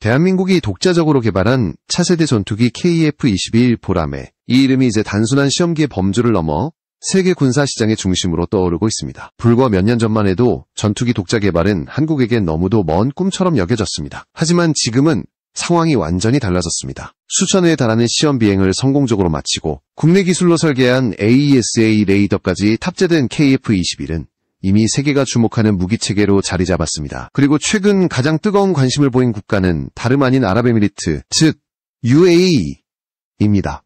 대한민국이 독자적으로 개발한 차세대 전투기 KF-21 보라매. 이 이름이 이제 단순한 시험기의 범주를 넘어 세계 군사 시장의 중심으로 떠오르고 있습니다. 불과 몇 년 전만 해도 전투기 독자 개발은 한국에겐 너무도 먼 꿈처럼 여겨졌습니다. 하지만 지금은 상황이 완전히 달라졌습니다. 수천 회에 달하는 시험 비행을 성공적으로 마치고 국내 기술로 설계한 AESA 레이더까지 탑재된 KF-21은 이미 세계가 주목하는 무기체계로 자리 잡았습니다. 그리고 최근 가장 뜨거운 관심을 보인 국가는 다름 아닌 아랍에미리트, 즉 UAE입니다.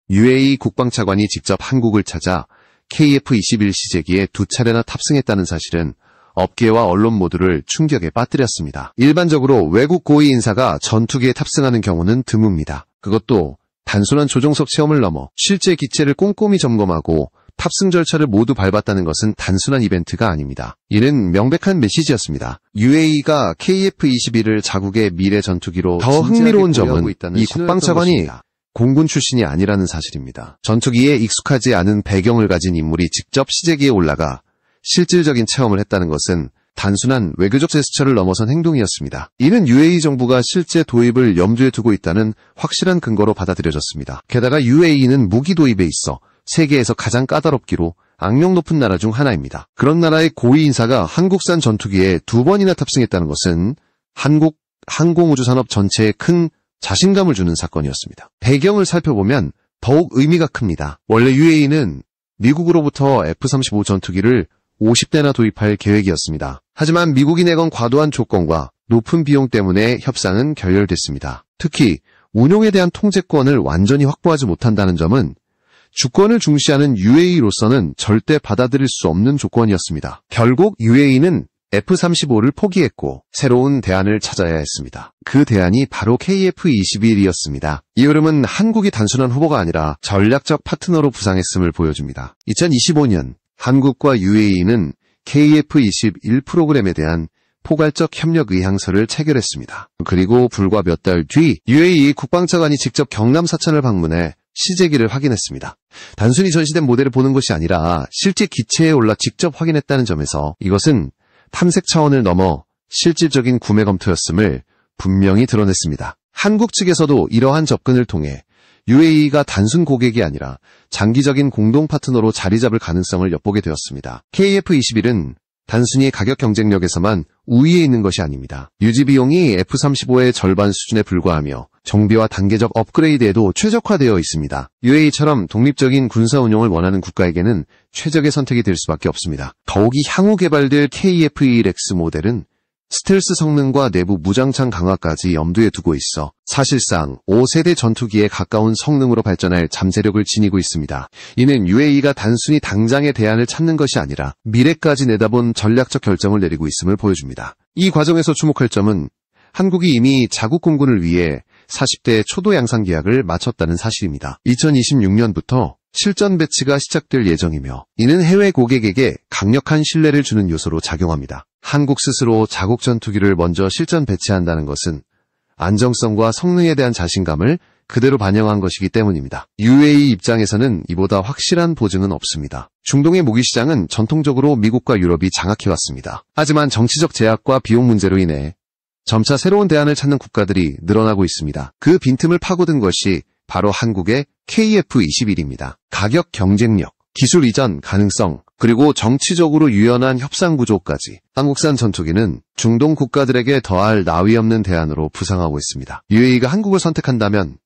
UAE 국방차관이 직접 한국을 찾아 KF-21 시제기에 2차례나 탑승했다는 사실은 업계와 언론 모두를 충격에 빠뜨렸습니다. 일반적으로 외국 고위 인사가 전투기에 탑승하는 경우는 드뭅니다. 그것도 단순한 조종석 체험을 넘어 실제 기체를 꼼꼼히 점검하고 탑승 절차를 모두 밟았다는 것은 단순한 이벤트가 아닙니다. 이는 명백한 메시지였습니다. UAE가 KF-21을 자국의 미래 전투기로 더 흥미로운 점은 이 국방차관이 공군 출신이 아니라는 사실입니다. 전투기에 익숙하지 않은 배경을 가진 인물이 직접 시제기에 올라가 실질적인 체험을 했다는 것은 단순한 외교적 제스처를 넘어선 행동이었습니다. 이는 UAE 정부가 실제 도입을 염두에 두고 있다는 확실한 근거로 받아들여졌습니다. 게다가 UAE는 무기 도입에 있어 세계에서 가장 까다롭기로 악명 높은 나라 중 하나입니다. 그런 나라의 고위 인사가 한국산 전투기에 2번이나 탑승했다는 것은 한국 항공우주산업 전체에 큰 자신감을 주는 사건이었습니다. 배경을 살펴보면 더욱 의미가 큽니다. 원래 UAE는 미국으로부터 F-35 전투기를 50대나 도입할 계획이었습니다. 하지만 미국이 내건 과도한 조건과 높은 비용 때문에 협상은 결렬됐습니다. 특히 운용에 대한 통제권을 완전히 확보하지 못한다는 점은 주권을 중시하는 UAE로서는 절대 받아들일 수 없는 조건이었습니다. 결국 UAE는 F-35를 포기했고 새로운 대안을 찾아야 했습니다. 그 대안이 바로 KF-21이었습니다. 이 흐름은 한국이 단순한 후보가 아니라 전략적 파트너로 부상했음을 보여줍니다. 2025년 한국과 UAE는 KF-21 프로그램에 대한 포괄적 협력 의향서를 체결했습니다. 그리고 불과 몇 달 뒤 UAE 국방차관이 직접 경남 사천을 방문해 시제기를 확인했습니다. 단순히 전시된 모델을 보는 것이 아니라 실제 기체에 올라 직접 확인했다는 점에서 이것은 탐색 차원을 넘어 실질적인 구매 검토였음을 분명히 드러냈습니다. 한국 측에서도 이러한 접근을 통해 UAE가 단순 고객이 아니라 장기적인 공동 파트너로 자리 잡을 가능성을 엿보게 되었습니다. KF-21은 단순히 가격 경쟁력에서만 우위에 있는 것이 아닙니다. 유지 비용이 F-35의 절반 수준에 불과하며 정비와 단계적 업그레이드에도 최적화되어 있습니다. UAE처럼 독립적인 군사 운용을 원하는 국가에게는 최적의 선택이 될 수밖에 없습니다. 더욱이 향후 개발될 KF-21X 모델은 스텔스 성능과 내부 무장창 강화까지 염두에 두고 있어 사실상 5세대 전투기에 가까운 성능으로 발전할 잠재력을 지니고 있습니다. 이는 UAE가 단순히 당장의 대안을 찾는 것이 아니라 미래까지 내다본 전략적 결정을 내리고 있음을 보여줍니다. 이 과정에서 주목할 점은 한국이 이미 자국 공군을 위해 40대 초도 양산 계약을 마쳤다는 사실입니다. 2026년부터 실전 배치가 시작될 예정이며 이는 해외 고객에게 강력한 신뢰를 주는 요소로 작용합니다. 한국 스스로 자국 전투기를 먼저 실전 배치한다는 것은 안정성과 성능에 대한 자신감을 그대로 반영한 것이기 때문입니다. UAE 입장에서는 이보다 확실한 보증은 없습니다. 중동의 무기 시장은 전통적으로 미국과 유럽이 장악해왔습니다. 하지만 정치적 제약과 비용 문제로 인해 점차 새로운 대안을 찾는 국가들이 늘어나고 있습니다. 그 빈틈을 파고든 것이 바로 한국의 KF-21입니다. 가격 경쟁력, 기술 이전 가능성, 그리고 정치적으로 유연한 협상 구조까지 한국산 전투기는 중동 국가들에게 더할 나위 없는 대안으로 부상하고 있습니다. UAE가 한국을 선택한다면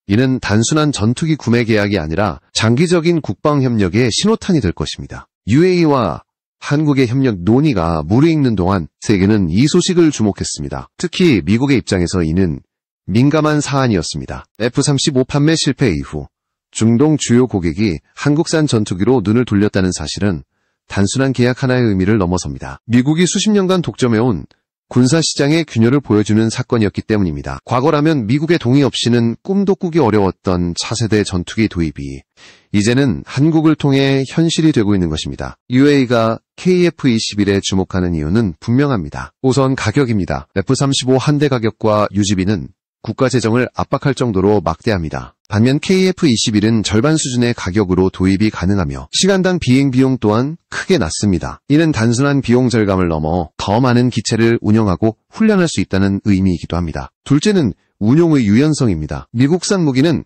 이는 단순한 전투기 구매 계약이 아니라 장기적인 국방협력의 신호탄이 될 것입니다. UAE와 한국의 협력 논의가 무르익는 동안 세계는 이 소식을 주목했습니다. 특히 미국의 입장에서 이는 민감한 사안이었습니다. F-35 판매 실패 이후 중동 주요 고객이 한국산 전투기로 눈을 돌렸다는 사실은 단순한 계약 하나의 의미를 넘어섭니다. 미국이 수십 년간 독점해온 군사시장의 균열을 보여주는 사건이었기 때문입니다. 과거라면 미국의 동의 없이는 꿈도 꾸기 어려웠던 차세대 전투기 도입이 이제는 한국을 통해 현실이 되고 있는 것입니다. UAE가 KF-21에 주목하는 이유는 분명합니다. 우선 가격입니다. F-35 한 대 가격과 유지비는 국가 재정을 압박할 정도로 막대합니다. 반면 KF-21은 절반 수준의 가격으로 도입이 가능하며 시간당 비행 비용 또한 크게 낮습니다. 이는 단순한 비용 절감을 넘어 더 많은 기체를 운영하고 훈련할 수 있다는 의미이기도 합니다. 둘째는 운용의 유연성입니다. 미국산 무기는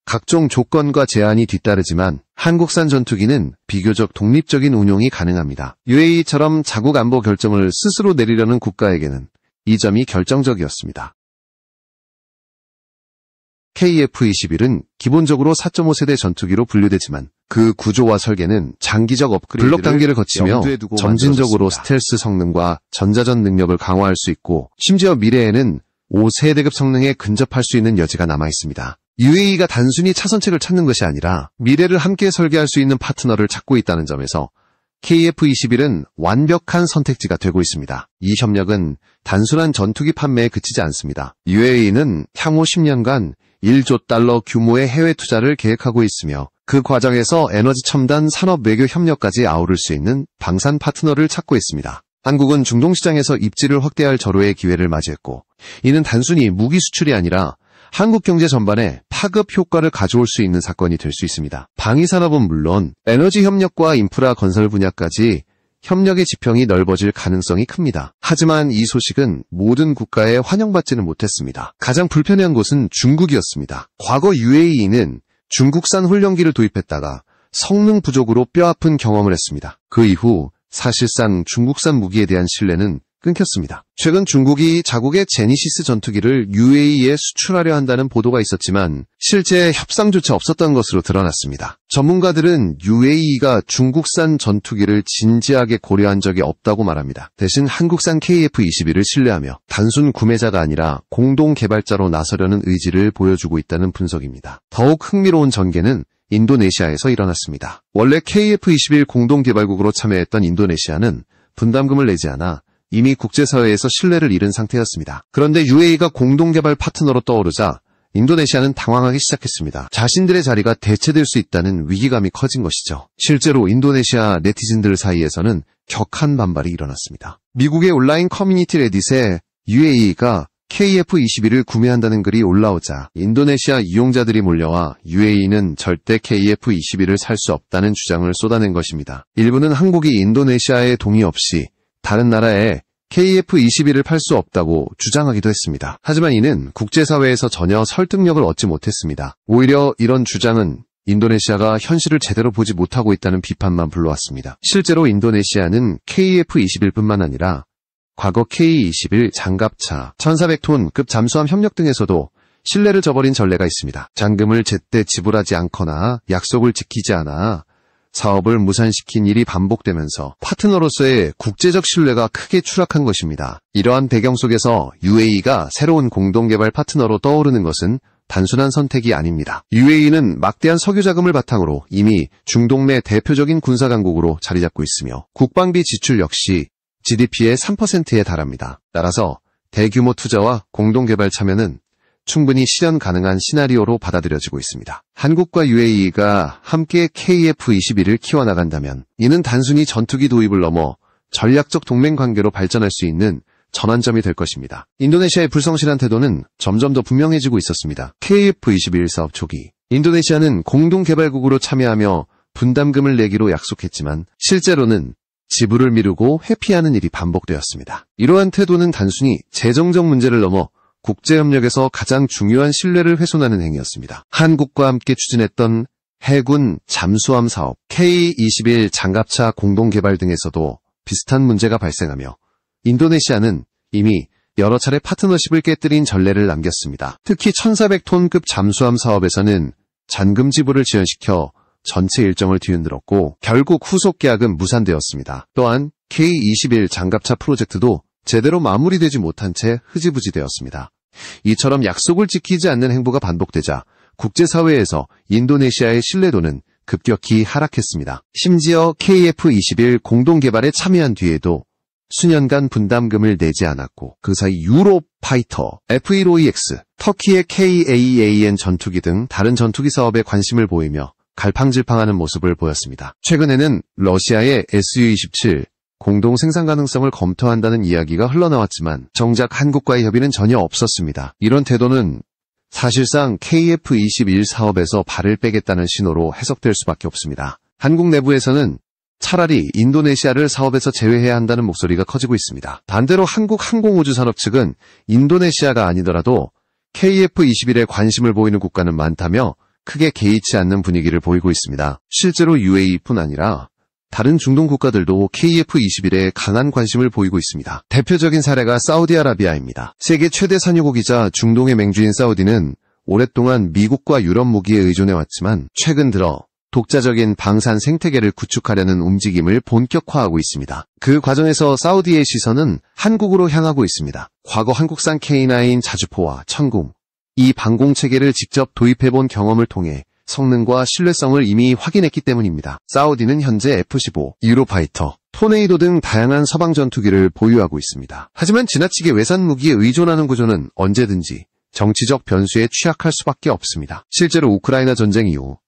각종 조건과 제한이 뒤따르지만 한국산 전투기는 비교적 독립적인 운용이 가능합니다. UAE처럼 자국 안보 결정을 스스로 내리려는 국가에게는 이 점이 결정적이었습니다. KF-21은 기본적으로 4.5세대 전투기로 분류되지만 그 구조와 설계는 장기적 업그레이드 블록 단계를 거치며 점진적으로 스텔스 성능과 전자전 능력을 강화할 수 있고 심지어 미래에는 5세대급 성능에 근접할 수 있는 여지가 남아있습니다. UAE가 단순히 차선책을 찾는 것이 아니라 미래를 함께 설계할 수 있는 파트너를 찾고 있다는 점에서 KF-21은 완벽한 선택지가 되고 있습니다. 이 협력은 단순한 전투기 판매에 그치지 않습니다. UAE는 향후 10년간 1조 달러 규모의 해외 투자를 계획하고 있으며 그 과정에서 에너지 첨단 산업 외교 협력까지 아우를 수 있는 방산 파트너를 찾고 있습니다. 한국은 중동 시장에서 입지를 확대할 절호의 기회를 맞이했고 이는 단순히 무기 수출이 아니라 한국 경제 전반에 파급 효과를 가져올 수 있는 사건이 될 수 있습니다. 방위산업은 물론 에너지 협력과 인프라 건설 분야까지 협력의 지평이 넓어질 가능성이 큽니다. 하지만 이 소식은 모든 국가에 환영받지는 못했습니다. 가장 불편해한 곳은 중국이었습니다. 과거 UAE는 중국산 훈련기를 도입했다가 성능 부족으로 뼈아픈 경험을 했습니다. 그 이후 사실상 중국산 무기에 대한 신뢰는 끊겼습니다. 최근 중국이 자국의 제니시스 전투기를 UAE에 수출하려 한다는 보도가 있었지만 실제 협상조차 없었던 것으로 드러났습니다. 전문가들은 UAE가 중국산 전투기를 진지하게 고려한 적이 없다고 말합니다. 대신 한국산 KF-21을 신뢰하며 단순 구매자가 아니라 공동 개발자로 나서려는 의지를 보여주고 있다는 분석입니다. 더욱 흥미로운 전개는 인도네시아에서 일어났습니다. 원래 KF-21 공동개발국으로 참여했던 인도네시아는 분담금을 내지 않아 이미 국제사회에서 신뢰를 잃은 상태였습니다. 그런데 UAE가 공동개발 파트너로 떠오르자 인도네시아는 당황하기 시작했습니다. 자신들의 자리가 대체될 수 있다는 위기감이 커진 것이죠. 실제로 인도네시아 네티즌들 사이에서는 격한 반발이 일어났습니다. 미국의 온라인 커뮤니티 레딧에 UAE가 KF-21을 구매한다는 글이 올라오자 인도네시아 이용자들이 몰려와 UAE는 절대 KF-21을 살 수 없다는 주장을 쏟아낸 것입니다. 일부는 한국이 인도네시아의 동의 없이 다른 나라에 KF-21을 팔 수 없다고 주장하기도 했습니다. 하지만 이는 국제사회에서 전혀 설득력을 얻지 못했습니다. 오히려 이런 주장은 인도네시아가 현실을 제대로 보지 못하고 있다는 비판만 불러왔습니다. 실제로 인도네시아는 KF-21뿐만 아니라 과거 K-21 장갑차, 1400톤급 잠수함 협력 등에서도 신뢰를 저버린 전례가 있습니다. 잔금을 제때 지불하지 않거나 약속을 지키지 않아 사업을 무산시킨 일이 반복되면서 파트너로서의 국제적 신뢰가 크게 추락한 것입니다. 이러한 배경 속에서 UAE가 새로운 공동개발 파트너로 떠오르는 것은 단순한 선택이 아닙니다. UAE는 막대한 석유 자금을 바탕으로 이미 중동 내 대표적인 군사강국으로 자리잡고 있으며 국방비 지출 역시 GDP의 3%에 달합니다. 따라서 대규모 투자와 공동개발 참여는 충분히 실현 가능한 시나리오로 받아들여지고 있습니다. 한국과 UAE가 함께 KF-21을 키워나간다면 이는 단순히 전투기 도입을 넘어 전략적 동맹 관계로 발전할 수 있는 전환점이 될 것입니다. 인도네시아의 불성실한 태도는 점점 더 분명해지고 있었습니다. KF-21 사업 초기, 인도네시아는 공동개발국으로 참여하며 분담금을 내기로 약속했지만 실제로는 지불을 미루고 회피하는 일이 반복되었습니다. 이러한 태도는 단순히 재정적 문제를 넘어 국제협력에서 가장 중요한 신뢰를 훼손하는 행위였습니다. 한국과 함께 추진했던 해군 잠수함 사업, K-21 장갑차 공동개발 등에서도 비슷한 문제가 발생하며 인도네시아는 이미 여러 차례 파트너십을 깨뜨린 전례를 남겼습니다. 특히 1400톤급 잠수함 사업에서는 잔금 지불을 지연시켜 전체 일정을 뒤흔들었고 결국 후속 계약은 무산되었습니다. 또한 K-21 장갑차 프로젝트도 제대로 마무리되지 못한 채 흐지부지 되었습니다. 이처럼 약속을 지키지 않는 행보가 반복되자 국제사회에서 인도네시아의 신뢰도는 급격히 하락했습니다. 심지어 KF-21 공동개발에 참여한 뒤에도 수년간 분담금을 내지 않았고 그 사이 유로파이터, F-15EX, 터키의 KAAN 전투기 등 다른 전투기 사업에 관심을 보이며 갈팡질팡하는 모습을 보였습니다. 최근에는 러시아의 Su-27 공동 생산 가능성을 검토한다는 이야기가 흘러나왔지만 정작 한국과의 협의는 전혀 없었습니다. 이런 태도는 사실상 KF-21 사업에서 발을 빼겠다는 신호로 해석될 수밖에 없습니다. 한국 내부에서는 차라리 인도네시아를 사업에서 제외해야 한다는 목소리가 커지고 있습니다. 반대로 한국항공우주산업 측은 인도네시아가 아니더라도 KF-21에 관심을 보이는 국가는 많다며 크게 개의치 않는 분위기를 보이고 있습니다. 실제로 UAE뿐 아니라 다른 중동 국가들도 KF-21에 강한 관심을 보이고 있습니다. 대표적인 사례가 사우디아라비아입니다. 세계 최대 산유국이자 중동의 맹주인 사우디는 오랫동안 미국과 유럽 무기에 의존해왔지만 최근 들어 독자적인 방산 생태계를 구축하려는 움직임을 본격화하고 있습니다. 그 과정에서 사우디의 시선은 한국으로 향하고 있습니다. 과거 한국산 K9 자주포와 천궁, 이 방공체계를 직접 도입해본 경험을 통해 성능과 신뢰성을 이미 확인했기 때문입니다. 사우디는 현재 F-15, 유로파이터, 토네이도 등 다양한 서방 전투기를 보유하고 있습니다. 하지만 지나치게 외산 무기에 의존하는 구조는 언제든지 정치적 변수에 취약할 수밖에 없습니다. 실제로 우크라이나 전쟁 이후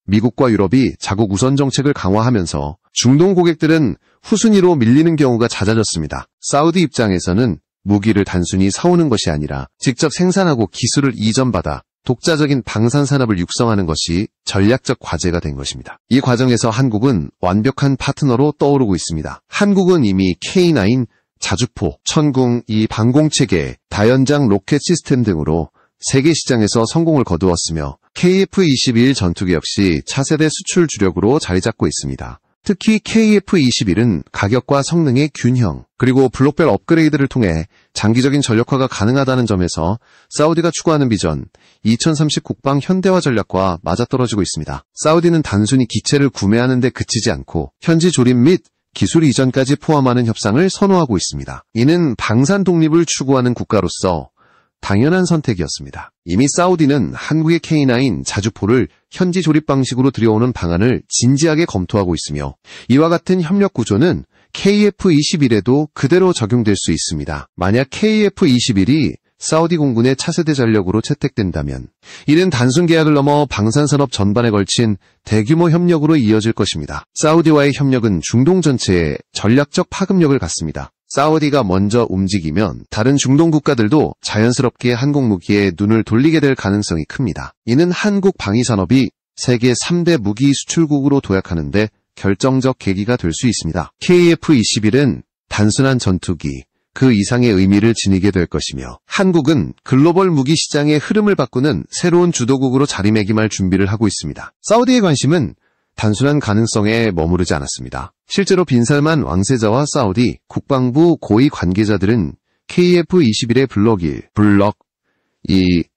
미국과 유럽이 자국 우선 정책을 강화하면서 중동 고객들은 후순위로 밀리는 경우가 잦아졌습니다. 사우디 입장에서는 무기를 단순히 사오는 것이 아니라 직접 생산하고 기술을 이전받아 독자적인 방산 산업을 육성하는 것이 전략적 과제가 된 것입니다. 이 과정에서 한국은 완벽한 파트너로 떠오르고 있습니다. 한국은 이미 K9, 자주포, 천궁, 이 방공체계, 다연장 로켓 시스템 등으로 세계 시장에서 성공을 거두었으며 KF-21 전투기 역시 차세대 수출 주력으로 자리 잡고 있습니다. 특히 KF-21은 가격과 성능의 균형, 그리고 블록별 업그레이드를 통해 장기적인 전력화가 가능하다는 점에서 사우디가 추구하는 비전 2030 국방 현대화 전략과 맞아떨어지고 있습니다. 사우디는 단순히 기체를 구매하는 데 그치지 않고 현지 조립 및 기술 이전까지 포함하는 협상을 선호하고 있습니다. 이는 방산 독립을 추구하는 국가로서 당연한 선택이었습니다. 이미 사우디는 한국의 K9 자주포를 현지 조립 방식으로 들여오는 방안을 진지하게 검토하고 있으며 이와 같은 협력 구조는 KF-21에도 그대로 적용될 수 있습니다. 만약 KF-21이 사우디 공군의 차세대 전력으로 채택된다면 이는 단순 계약을 넘어 방산산업 전반에 걸친 대규모 협력으로 이어질 것입니다. 사우디와의 협력은 중동 전체에 전략적 파급력을 갖습니다. 사우디가 먼저 움직이면 다른 중동 국가들도 자연스럽게 한국 무기에 눈을 돌리게 될 가능성이 큽니다. 이는 한국 방위산업이 세계 3대 무기 수출국으로 도약하는 데 결정적 계기가 될 수 있습니다. KF-21은 단순한 전투기, 그 이상의 의미를 지니게 될 것이며 한국은 글로벌 무기 시장의 흐름을 바꾸는 새로운 주도국으로 자리매김할 준비를 하고 있습니다. 사우디의 관심은 단순한 가능성에 머무르지 않았습니다. 실제로 빈살만 왕세자와 사우디 국방부 고위 관계자들은 KF-21의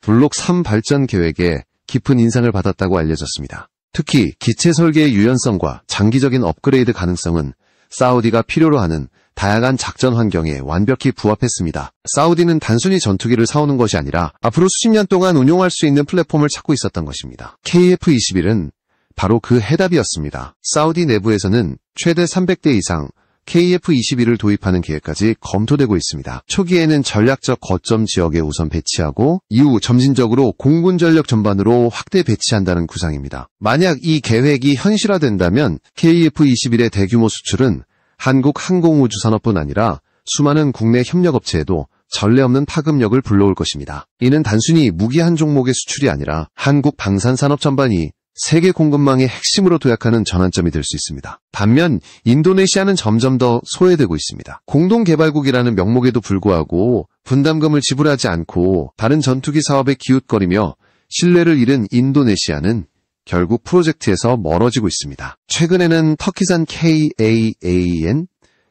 블록 3 발전 계획에 깊은 인상을 받았다고 알려졌습니다. 특히 기체 설계의 유연성과 장기적인 업그레이드 가능성은 사우디가 필요로 하는 다양한 작전 환경에 완벽히 부합했습니다. 사우디는 단순히 전투기를 사오는 것이 아니라 앞으로 수십 년 동안 운용할 수 있는 플랫폼을 찾고 있었던 것입니다. KF-21은 바로 그 해답이었습니다. 사우디 내부에서는 최대 300대 이상 KF-21을 도입하는 계획까지 검토되고 있습니다. 초기에는 전략적 거점 지역에 우선 배치하고 이후 점진적으로 공군 전력 전반으로 확대 배치한다는 구상입니다. 만약 이 계획이 현실화된다면 KF-21의 대규모 수출은 한국 항공우주산업뿐 아니라 수많은 국내 협력업체에도 전례 없는 파급력을 불러올 것입니다. 이는 단순히 무기 한 종목의 수출이 아니라 한국 방산산업 전반이 세계 공급망의 핵심으로 도약하는 전환점이 될 수 있습니다. 반면 인도네시아는 점점 더 소외되고 있습니다. 공동개발국이라는 명목에도 불구하고 분담금을 지불하지 않고 다른 전투기 사업에 기웃거리며 신뢰를 잃은 인도네시아는 결국 프로젝트에서 멀어지고 있습니다. 최근에는 터키산 KAAN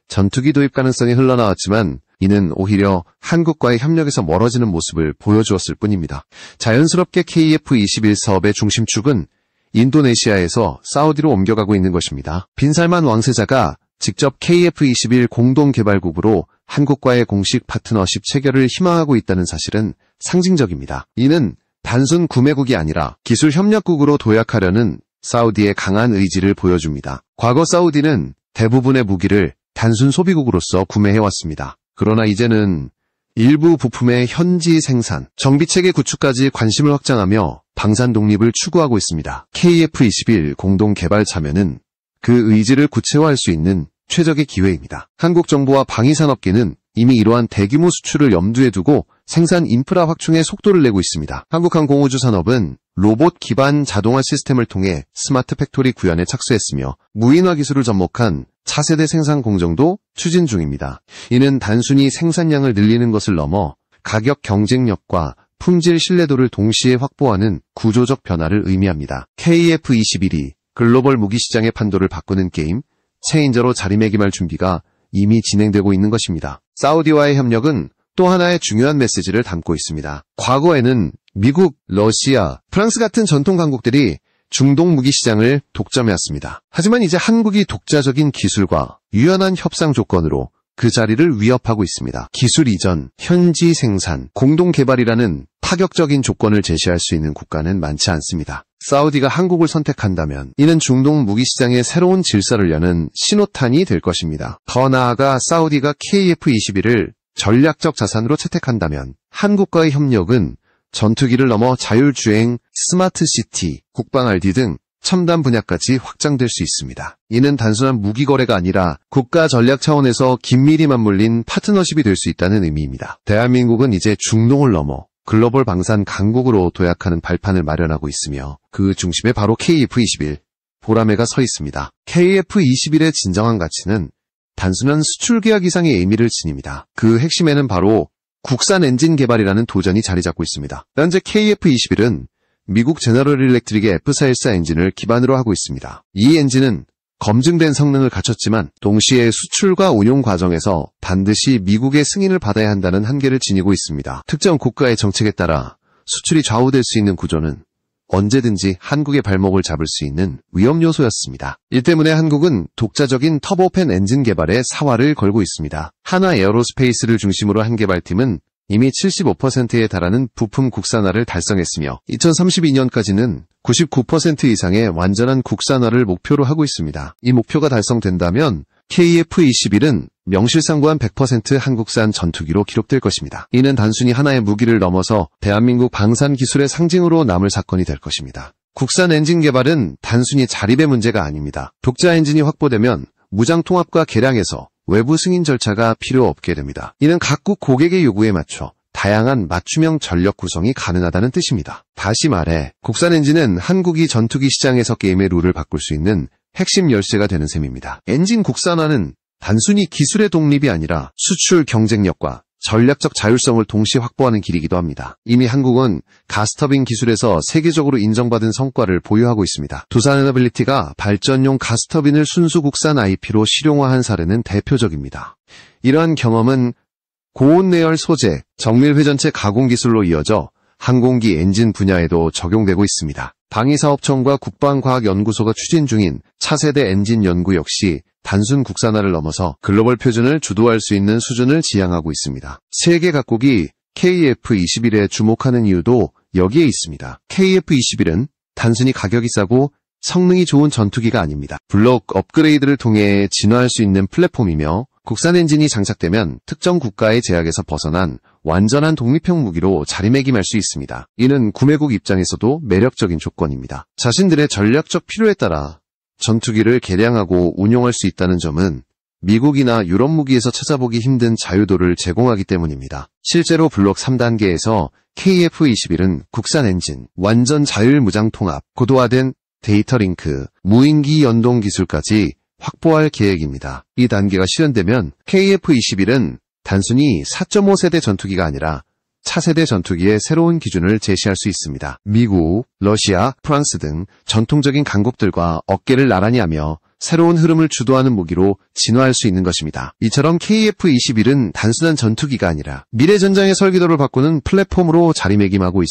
전투기 도입 가능성이 흘러나왔지만 이는 오히려 한국과의 협력에서 멀어지는 모습을 보여주었을 뿐입니다. 자연스럽게 KF-21 사업의 중심축은 인도네시아에서 사우디로 옮겨가고 있는 것입니다. 빈살만 왕세자가 직접 KF-21 공동개발국으로 한국과의 공식 파트너십 체결을 희망하고 있다는 사실은 상징적입니다. 이는 단순 구매국이 아니라 기술 협력국으로 도약하려는 사우디의 강한 의지를 보여줍니다. 과거 사우디는 대부분의 무기를 단순 소비국으로서 구매해왔습니다. 그러나 이제는 일부 부품의 현지 생산, 정비체계 구축까지 관심을 확장하며 방산 독립을 추구하고 있습니다. KF-21 공동개발 참여는 그 의지를 구체화할 수 있는 최적의 기회입니다. 한국 정부와 방위산업계는 이미 이러한 대규모 수출을 염두에 두고 생산 인프라 확충에 속도를 내고 있습니다. 한국항공우주산업은 로봇 기반 자동화 시스템을 통해 스마트 팩토리 구현에 착수했으며 무인화 기술을 접목한 차세대 생산 공정도 추진 중입니다. 이는 단순히 생산량을 늘리는 것을 넘어 가격 경쟁력과 품질 신뢰도를 동시에 확보하는 구조적 변화를 의미합니다. KF-21이 글로벌 무기시장의 판도를 바꾸는 게임 체인저로 자리매김할 준비가 이미 진행되고 있는 것입니다. 사우디와의 협력은 또 하나의 중요한 메시지를 담고 있습니다. 과거에는 미국, 러시아, 프랑스 같은 전통 강국들이 중동 무기 시장을 독점해왔습니다. 하지만 이제 한국이 독자적인 기술과 유연한 협상 조건으로 그 자리를 위협하고 있습니다. 기술 이전, 현지 생산, 공동 개발이라는 파격적인 조건을 제시할 수 있는 국가는 많지 않습니다. 사우디가 한국을 선택한다면 이는 중동 무기 시장의 새로운 질서를 여는 신호탄이 될 것입니다. 더 나아가 사우디가 KF-21을 전략적 자산으로 채택한다면 한국과의 협력은 전투기를 넘어 자율주행, 스마트시티, 국방 RD 등 첨단 분야까지 확장될 수 있습니다. 이는 단순한 무기 거래가 아니라 국가 전략 차원에서 긴밀히 맞물린 파트너십이 될 수 있다는 의미입니다. 대한민국은 이제 중동을 넘어 글로벌 방산 강국으로 도약하는 발판을 마련하고 있으며 그 중심에 바로 KF-21, 보라매가 서 있습니다. KF-21의 진정한 가치는 단순한 수출 계약 이상의 의미를 지닙니다. 그 핵심에는 바로 국산 엔진 개발이라는 도전이 자리 잡고 있습니다. 현재 KF-21은 미국 제너럴 일렉트릭의 F414 엔진을 기반으로 하고 있습니다. 이 엔진은 검증된 성능을 갖췄지만 동시에 수출과 운용 과정에서 반드시 미국의 승인을 받아야 한다는 한계를 지니고 있습니다. 특정 국가의 정책에 따라 수출이 좌우될 수 있는 구조는 언제든지 한국의 발목을 잡을 수 있는 위험 요소였습니다. 이 때문에 한국은 독자적인 터보팬 엔진 개발에 사활을 걸고 있습니다. 하나 에어로스페이스를 중심으로 한 개발팀은 이미 75%에 달하는 부품 국산화를 달성했으며 2032년까지는 99% 이상의 완전한 국산화를 목표로 하고 있습니다. 이 목표가 달성된다면 KF-21은 명실상부한 100% 한국산 전투기로 기록될 것입니다. 이는 단순히 하나의 무기를 넘어서 대한민국 방산 기술의 상징으로 남을 사건이 될 것입니다. 국산 엔진 개발은 단순히 자립의 문제가 아닙니다. 독자 엔진이 확보되면 무장 통합과 개량에서 외부 승인 절차가 필요 없게 됩니다. 이는 각국 고객의 요구에 맞춰 다양한 맞춤형 전력 구성이 가능하다는 뜻입니다. 다시 말해 국산 엔진은 한국이 전투기 시장에서 게임의 룰을 바꿀 수 있는 핵심 열쇠가 되는 셈입니다. 엔진 국산화는 단순히 기술의 독립이 아니라 수출 경쟁력과 전략적 자율성을 동시에 확보하는 길이기도 합니다. 이미 한국은 가스터빈 기술에서 세계적으로 인정받은 성과를 보유하고 있습니다. 두산에너빌리티가 발전용 가스터빈을 순수 국산 IP로 실용화한 사례는 대표적입니다. 이러한 경험은 고온내열 소재, 정밀회전체 가공 기술로 이어져 항공기 엔진 분야에도 적용되고 있습니다. 방위사업청과 국방과학연구소가 추진 중인 차세대 엔진 연구 역시 단순 국산화를 넘어서 글로벌 표준을 주도할 수 있는 수준을 지향하고 있습니다. 세계 각국이 KF-21에 주목하는 이유도 여기에 있습니다. KF-21은 단순히 가격이 싸고 성능이 좋은 전투기가 아닙니다. 블록 업그레이드를 통해 진화할 수 있는 플랫폼이며 국산 엔진이 장착되면 특정 국가의 제약에서 벗어난 완전한 독립형 무기로 자리매김할 수 있습니다. 이는 구매국 입장에서도 매력적인 조건입니다. 자신들의 전략적 필요에 따라 전투기를 개량하고 운용할 수 있다는 점은 미국이나 유럽 무기에서 찾아보기 힘든 자유도를 제공하기 때문입니다. 실제로 블록 3단계에서 KF-21은 국산 엔진, 완전 자율 무장 통합, 고도화된 데이터 링크, 무인기 연동 기술까지 확보할 계획입니다. 이 단계가 실현되면 KF-21은 단순히 4.5세대 전투기가 아니라 차세대 전투기의 새로운 기준을 제시할 수 있습니다. 미국, 러시아, 프랑스 등 전통적인 강국들과 어깨를 나란히 하며 새로운 흐름을 주도하는 무기로 진화할 수 있는 것입니다. 이처럼 KF-21은 단순한 전투기가 아니라 미래 전장의 설계도를 바꾸는 플랫폼으로 자리매김하고 있습니다.